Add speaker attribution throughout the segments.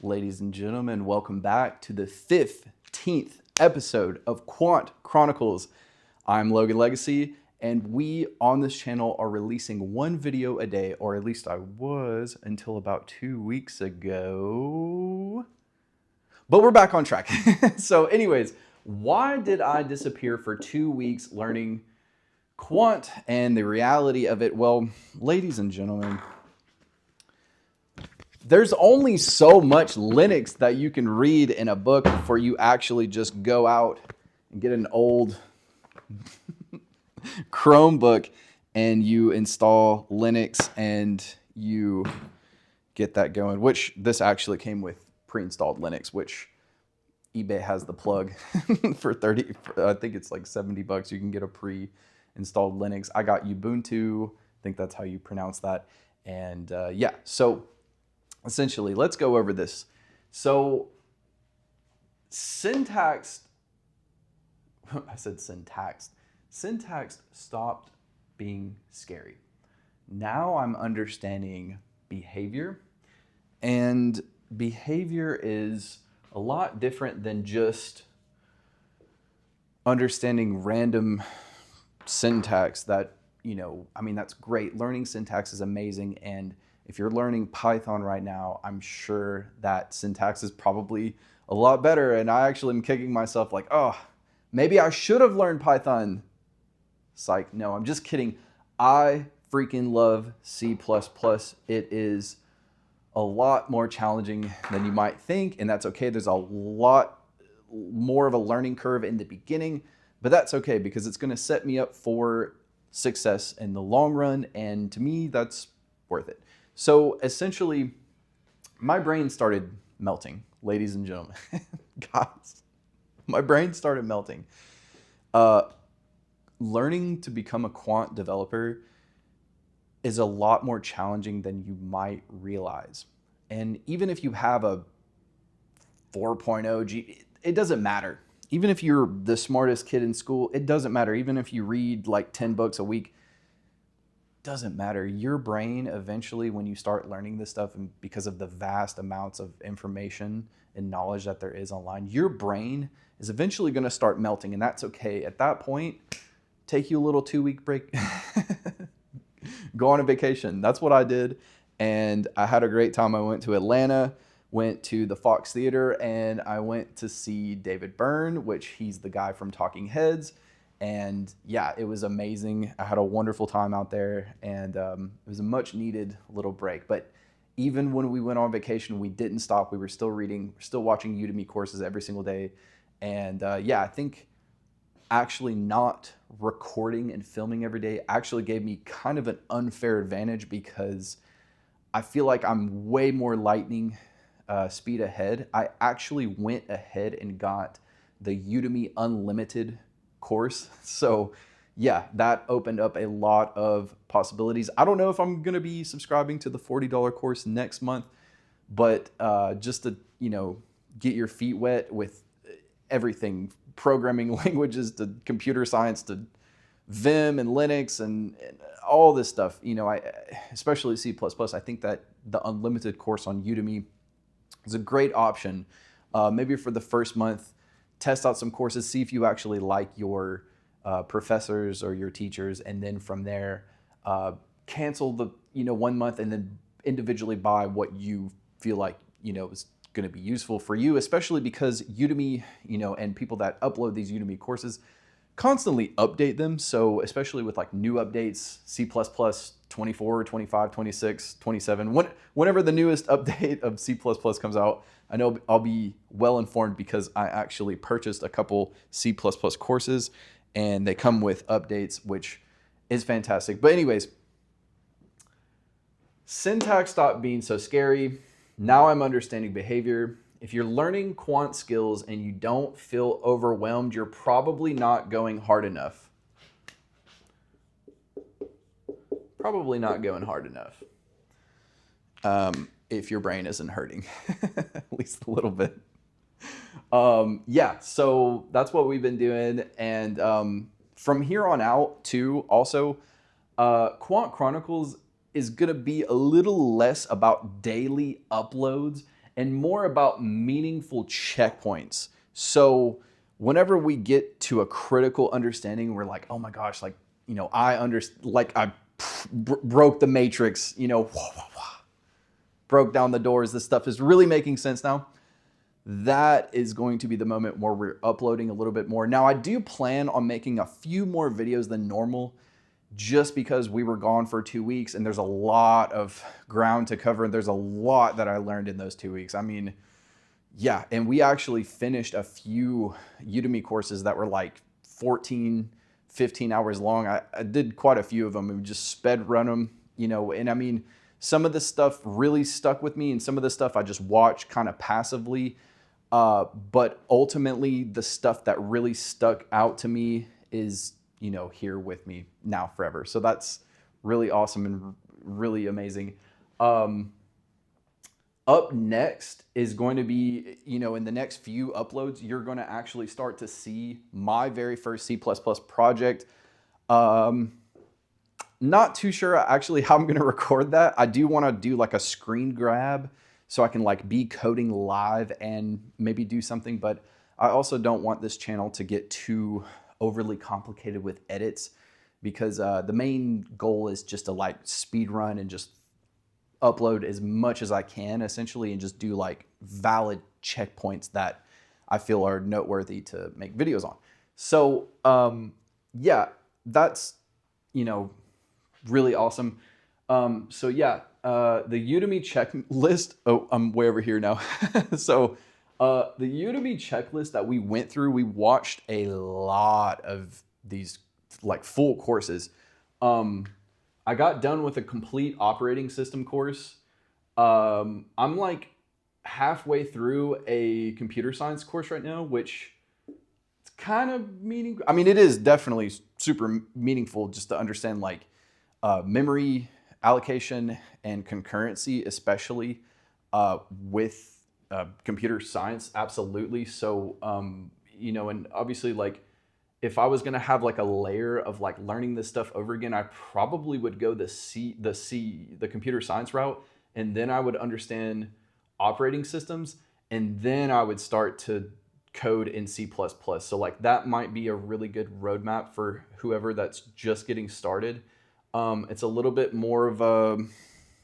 Speaker 1: Ladies and gentlemen, welcome back to the 15th episode of Quant Chronicles. I'm Logan Legacy, and we on this channel are releasing one video a day, or at least I was until about 2 weeks ago. But we're back on track. So anyways, why did I disappear for 2 weeks learning quant and the reality of it? Well, ladies and gentlemen, there's only so much Linux that you can read in a book before you actually just go out and get an old Chromebook and you install Linux and you get that going, which this actually came with pre-installed Linux, which eBay has the plug for 30, I think it's like $70. You can get a pre-installed Linux. I got Ubuntu, I think that's how you pronounce that. And yeah, so essentially, let's go over this. So syntax stopped being scary. Now I'm understanding behavior, and behavior is a lot different than just understanding random syntax that, I mean, that's great. Learning syntax is amazing. And if you're learning Python right now, I'm sure that syntax is probably a lot better. And I actually am kicking myself like, oh, maybe I should have learned Python. Psych. No, I'm just kidding. I freaking love C++. It is a lot more challenging than you might think, and that's okay. There's a lot more of a learning curve in the beginning, but that's okay because it's going to set me up for success in the long run, and to me, that's worth it. So essentially, my brain started melting, ladies and gentlemen. Guys, my brain started melting. Learning to become a quant developer is a lot more challenging than you might realize. And even if you have a 4.0 G, it doesn't matter. Even if you're the smartest kid in school, it doesn't matter. Even if you read like 10 books a week, doesn't matter. Your brain eventually, when you start learning this stuff, and because of the vast amounts of information and knowledge that there is online, your brain is eventually going to start melting, and that's okay. At that point, take you a little 2-week break, go on a vacation. That's what I did, and I had a great time. I went to Atlanta, went to the Fox Theater, and I went to see David Byrne, which he's the guy from Talking Heads. And yeah, it was amazing. I had a wonderful time out there, and it was a much needed little break. But even when we went on vacation, we didn't stop. We were still reading, still watching Udemy courses every single day. And yeah, I think actually not recording and filming every day actually gave me kind of an unfair advantage, because I feel like I'm way more lightning speed ahead. I actually went ahead and got the Udemy Unlimited course. So yeah, that opened up a lot of possibilities. I don't know if I'm going to be subscribing to the $40 course next month, but just to, get your feet wet with everything, programming languages to computer science to Vim and Linux and all this stuff, especially C++, I think that the unlimited course on Udemy is a great option. Maybe for the first month, test out some courses, see if you actually like your professors or your teachers, and then from there, cancel the 1 month and then individually buy what you feel like is going to be useful for you, especially because Udemy, and people that upload these Udemy courses constantly update them. So especially with like new updates, C++ 24, 25, 26, 27, whenever the newest update of C++ comes out, I know I'll be well informed because I actually purchased a couple C++ courses and they come with updates, which is fantastic. But anyways, syntax stopped being so scary. Now I'm understanding behavior. If you're learning quant skills and you don't feel overwhelmed, you're probably not going hard enough. Probably not going hard enough. If your brain isn't hurting, at least a little bit. Yeah, so that's what we've been doing. And from here on out, too, also, Quant Chronicles is going to be a little less about daily uploads and more about meaningful checkpoints. So whenever we get to a critical understanding, we're like, oh my gosh, like, I broke the matrix, broke down the doors. This stuff is really making sense now. That is going to be the moment where we're uploading a little bit more. Now, I do plan on making a few more videos than normal just because we were gone for 2 weeks and there's a lot of ground to cover. And there's a lot that I learned in those 2 weeks. I mean, yeah, and we actually finished a few Udemy courses that were like 14, 15 hours long. I did quite a few of them and just sped run them, and I mean, some of the stuff really stuck with me and some of the stuff I just watched kind of passively. But ultimately, the stuff that really stuck out to me is, here with me now forever. So that's really awesome and really amazing. Up next is going to be, in the next few uploads, you're going to actually start to see my very first C++ project. Not too sure actually how I'm going to record that. I do want to do like a screen grab so I can like be coding live and maybe do something, but I also don't want this channel to get too overly complicated with edits because the main goal is just to like speed run and just upload as much as I can essentially and just do like valid checkpoints that I feel are noteworthy to make videos on. So yeah, that's, really awesome. So yeah, the Udemy checklist, oh, I'm way over here now. So the Udemy checklist that we went through, we watched a lot of these like full courses. I got done with a complete operating system course. I'm like halfway through a computer science course right now, which it's kind of meaningful. I mean, it is definitely super meaningful just to understand like memory allocation and concurrency, especially with computer science. Absolutely. So, and obviously like if I was going to have like a layer of like learning this stuff over again, I probably would go the computer science route. And then I would understand operating systems. And then I would start to code in C++. So like that might be a really good roadmap for whoever that's just getting started. It's a little bit more of a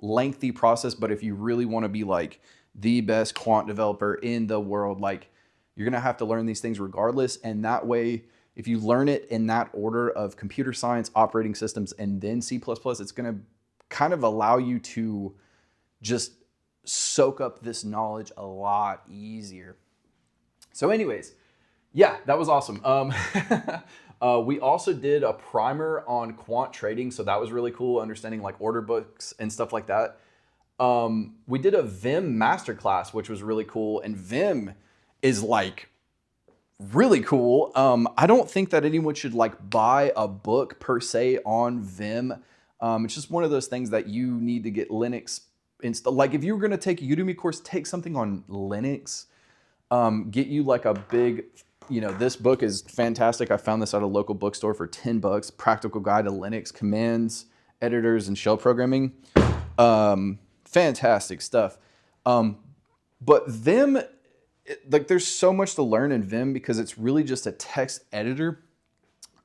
Speaker 1: lengthy process, but if you really want to be like the best quant developer in the world, like you're going to have to learn these things regardless. And that way, if you learn it in that order of computer science, operating systems, and then C++, it's going to kind of allow you to just soak up this knowledge a lot easier. So anyways, yeah, that was awesome. We also did a primer on quant trading. So that was really cool, understanding like order books and stuff like that. We did a Vim masterclass, which was really cool. And Vim is like really cool. I don't think that anyone should like buy a book per se on Vim. It's just one of those things that you need to get Linux installed. Like if you were going to take a Udemy course, take something on Linux. Get you like a big, this book is fantastic. I found this at a local bookstore for $10. Practical Guide to Linux Commands, Editors, and Shell Programming. Fantastic stuff. But Vim, like there's so much to learn in Vim because it's really just a text editor.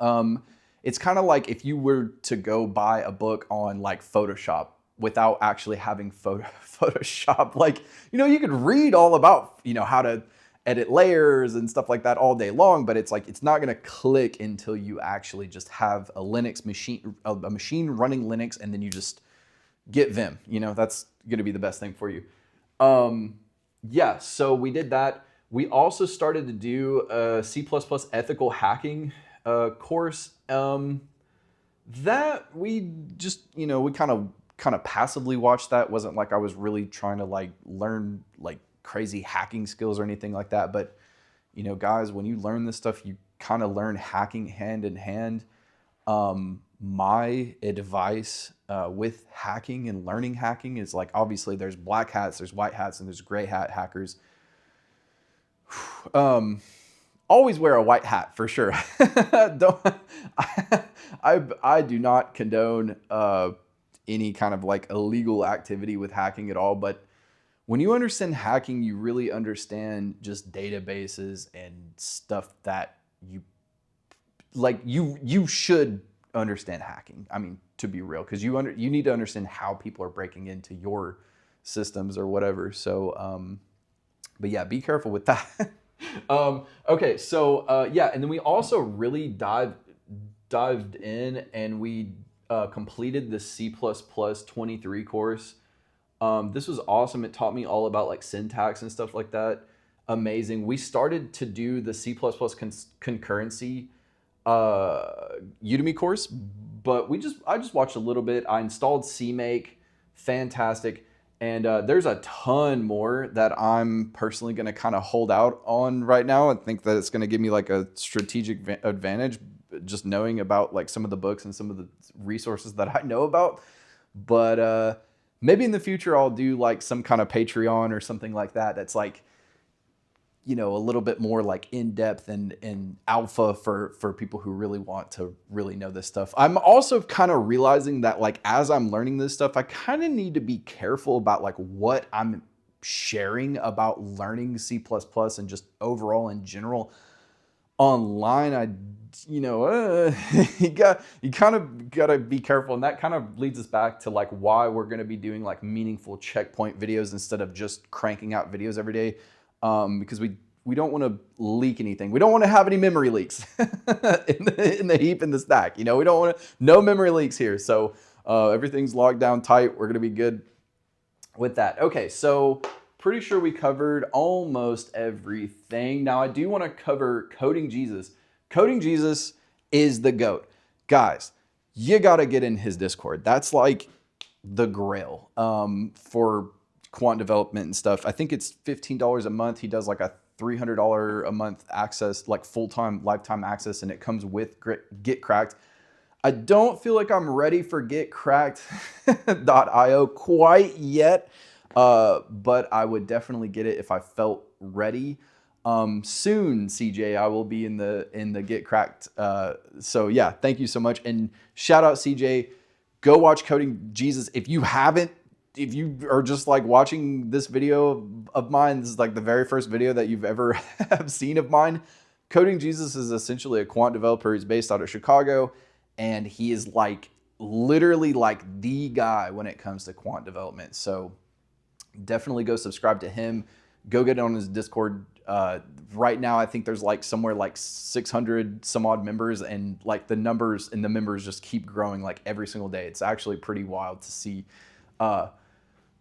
Speaker 1: It's kind of like if you were to go buy a book on like Photoshop without actually having Photoshop. Like, you could read all about, how to edit layers and stuff like that all day long, but it's like, it's not going to click until you actually just have a Linux machine, a machine running Linux, and then you just get Vim. That's going to be the best thing for you. Yeah, so we did that. We also started to do a C++ ethical hacking course. That we just, we kind of passively watched that. It wasn't like I was really trying to like learn like crazy hacking skills or anything like that. But, guys, when you learn this stuff, you kind of learn hacking hand in hand. My advice with hacking and learning hacking is like, obviously there's black hats, there's white hats, and there's gray hat hackers. Always wear a white hat for sure. I do not condone any kind of like illegal activity with hacking at all, but when you understand hacking, you really understand just databases and stuff that you like. You should understand hacking. I mean, to be real, because you need to understand how people are breaking into your systems or whatever. So, but yeah, be careful with that. Okay, so yeah, and then we also really dived in, and we completed the C++ 23 course. This was awesome. It taught me all about like syntax and stuff like that. Amazing. We started to do the C++ concurrency Udemy course, but I just watched a little bit. I installed CMake, fantastic. And there's a ton more that I'm personally going to kind of hold out on right now. I think that it's going to give me like a strategic advantage, just knowing about like some of the books and some of the resources that I know about. But maybe in the future I'll do like some kind of Patreon or something like that. That's like, a little bit more like in depth and alpha for people who really want to really know this stuff. I'm also kind of realizing that like as I'm learning this stuff, I kind of need to be careful about like what I'm sharing about learning C++ and just overall in general online. You kind of got to be careful, and that kind of leads us back to like why we're going to be doing like meaningful checkpoint videos instead of just cranking out videos every day. Because we don't want to leak anything. We don't want to have any memory leaks in the heap in the stack. We don't want no memory leaks here. So everything's locked down tight. We're going to be good with that. Okay, so pretty sure we covered almost everything. Now I do want to cover Coding Jesus. Coding Jesus is the GOAT. Guys, you got to get in his Discord. That's like the grail for quant development and stuff. I think it's $15 a month. He does like a $300 a month access, like full-time lifetime access, and it comes with Get Cracked. I don't feel like I'm ready for getcracked.io quite yet, but I would definitely get it if I felt ready. Soon, CJ, I will be in the Get Cracked. So yeah, thank you so much, and shout out CJ. Go watch Coding Jesus if you haven't. If you are just like watching this video of mine, this is like the very first video that you've ever have seen of mine. Coding Jesus is essentially a quant developer. He's based out of Chicago, and he is like literally like the guy when it comes to quant development. So definitely go subscribe to him. Go get on his Discord. Right now, I think there's like somewhere like 600 some odd members, and like the numbers and the members just keep growing like every single day. It's actually pretty wild to see.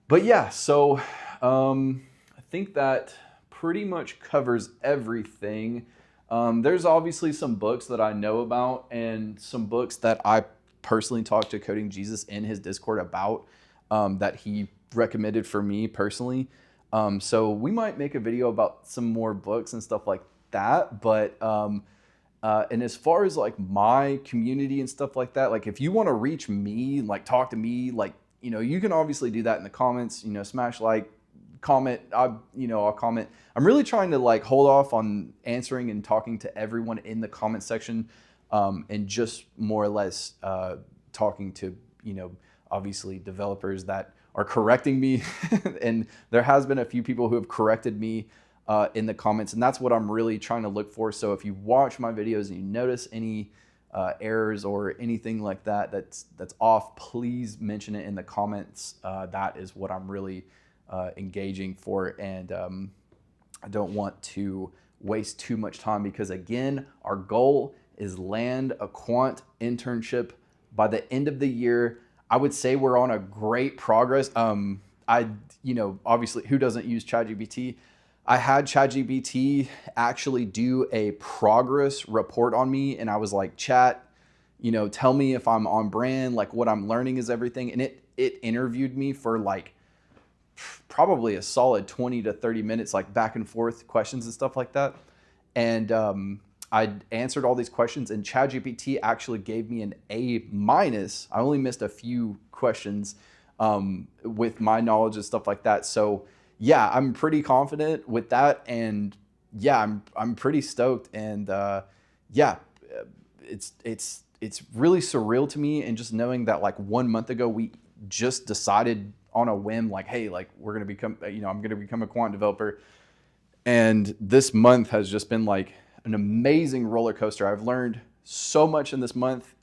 Speaker 1: But yeah, so I think that pretty much covers everything. There's obviously some books that I know about and some books that I personally talked to Coding Jesus in his Discord about that he recommended for me personally. So we might make a video about some more books and stuff like that. But and as far as like my community and stuff like that, like if you want to reach me, like talk to me, like you can obviously do that in the comments, smash like, comment, I'll comment. I'm really trying to like hold off on answering and talking to everyone in the comment section, and just more or less talking to, obviously developers that are correcting me. And there has been a few people who have corrected me in the comments, and that's what I'm really trying to look for. So if you watch my videos and you notice any errors or anything like that that's off, please mention it in the comments. That is what I'm really engaging for, and I don't want to waste too much time, because again, our goal is land a quant internship by the end of the year. I would say we're on a great progress. Obviously, who doesn't use ChatGPT? I had ChatGPT actually do a progress report on me, and I was like, Chat, tell me if I'm on brand, like what I'm learning is everything. And it interviewed me for like probably a solid 20 to 30 minutes, like back and forth questions and stuff like that. And I answered all these questions, and ChatGPT actually gave me an A-. I only missed a few questions with my knowledge and stuff like that. So yeah, I'm pretty confident with that, and yeah, I'm pretty stoked, and yeah, it's really surreal to me, and just knowing that like 1 month ago we just decided on a whim, like, hey, like we're going to become, I'm going to become a quant developer. And this month has just been like an amazing roller coaster. I've learned so much in this month.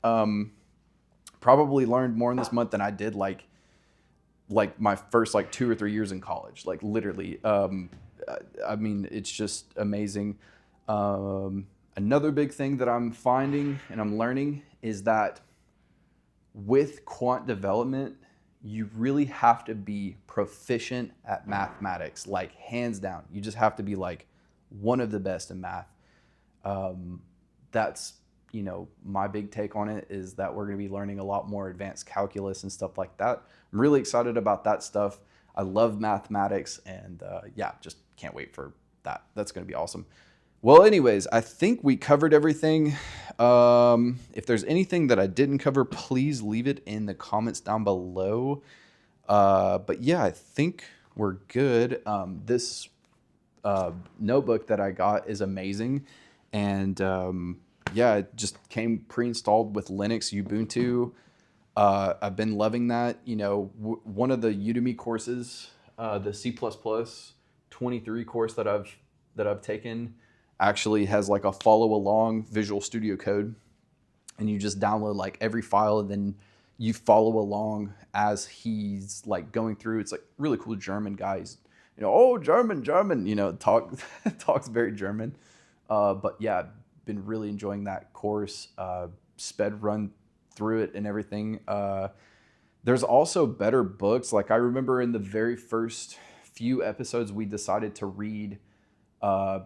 Speaker 1: Probably learned more in this month than I did like my first like 2 or 3 years in college, like literally. I mean, it's just amazing. Another big thing that I'm finding and I'm learning is that with quant development, you really have to be proficient at mathematics, like hands down. You just have to be like one of the best in math. That's, my big take on it is that we're going to be learning a lot more advanced calculus and stuff like that. I'm really excited about that stuff. I love mathematics, and just can't wait for that. That's going to be awesome. Well, anyways, I think we covered everything. If there's anything that I didn't cover, please leave it in the comments down below. But yeah, I think we're good. This notebook that I got is amazing. And it just came pre-installed with Linux, Ubuntu. I've been loving that. One of the Udemy courses, the C++ 23 course that I've taken, actually has like a follow along Visual Studio Code, and you just download like every file and then you follow along as he's like going through. It's like really cool German guys, German, talks very German. But yeah, been really enjoying that course, sped run through it and everything. There's also better books. Like I remember in the very first few episodes, we decided to read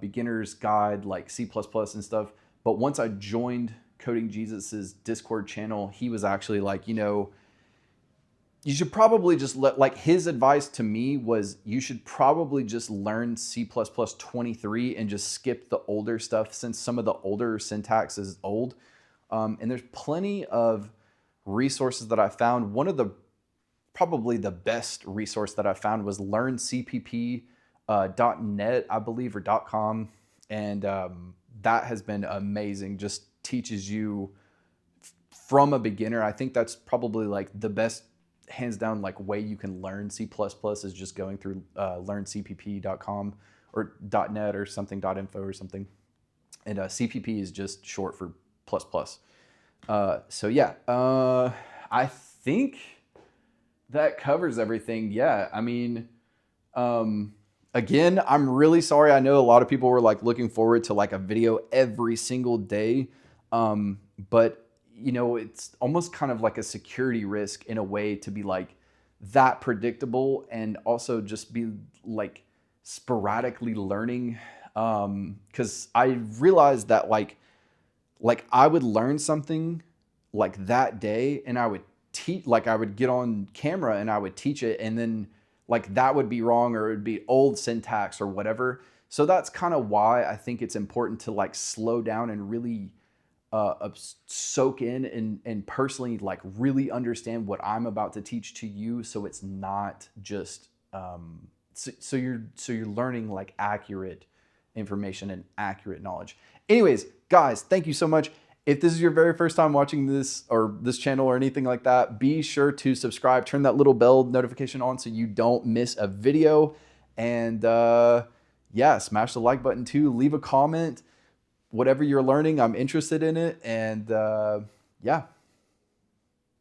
Speaker 1: beginner's guide, like C++ and stuff. But once I joined Coding Jesus's Discord channel, he was actually like, you should probably just his advice to me was you should probably just learn C++ 23 and just skip the older stuff, since some of the older syntax is old. And there's plenty of resources that I found. One of the probably the best resource that I found was learncpp.net, I believe, or .com. And that has been amazing. Just teaches you from a beginner. I think that's probably like the best, hands down, like way you can learn C++ is just going through learncpp.com or .net or something, .info or something. And CPP is just short for plus plus. So yeah, I think that covers everything. Yeah, I mean, again, I'm really sorry. I know a lot of people were like looking forward to like a video every single day. But it's almost kind of like a security risk in a way to be like that predictable and also just be like sporadically learning. 'Cause I realized that like I would learn something like that day and I would teach, like I would get on camera and I would teach it, and then like that would be wrong or it would be old syntax or whatever. So that's kind of why I think it's important to like slow down and really soak in and personally like really understand what I'm about to teach to you. So it's not just, so you're learning like accurate information and accurate knowledge. Anyways, guys, thank you so much. If this is your very first time watching this or this channel or anything like that, be sure to subscribe, turn that little bell notification on so you don't miss a video. And smash the like button too. Leave a comment. Whatever you're learning, I'm interested in it. And I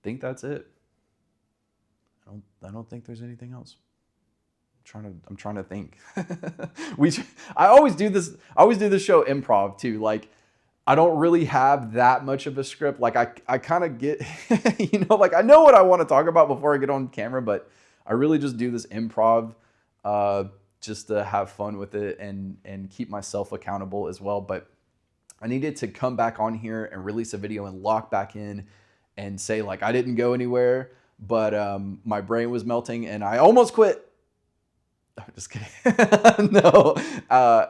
Speaker 1: think that's it. I don't think there's anything else. I'm trying to think. I always do this show improv too. Like I don't really have that much of a script. Like I kind of get, like I know what I want to talk about before I get on camera, but I really just do this improv just to have fun with it and keep myself accountable as well. But I needed to come back on here and release a video and lock back in and say like I didn't go anywhere, but my brain was melting and I almost quit. I'm just kidding. No.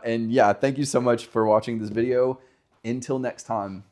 Speaker 1: And yeah, thank you so much for watching this video. Until next time.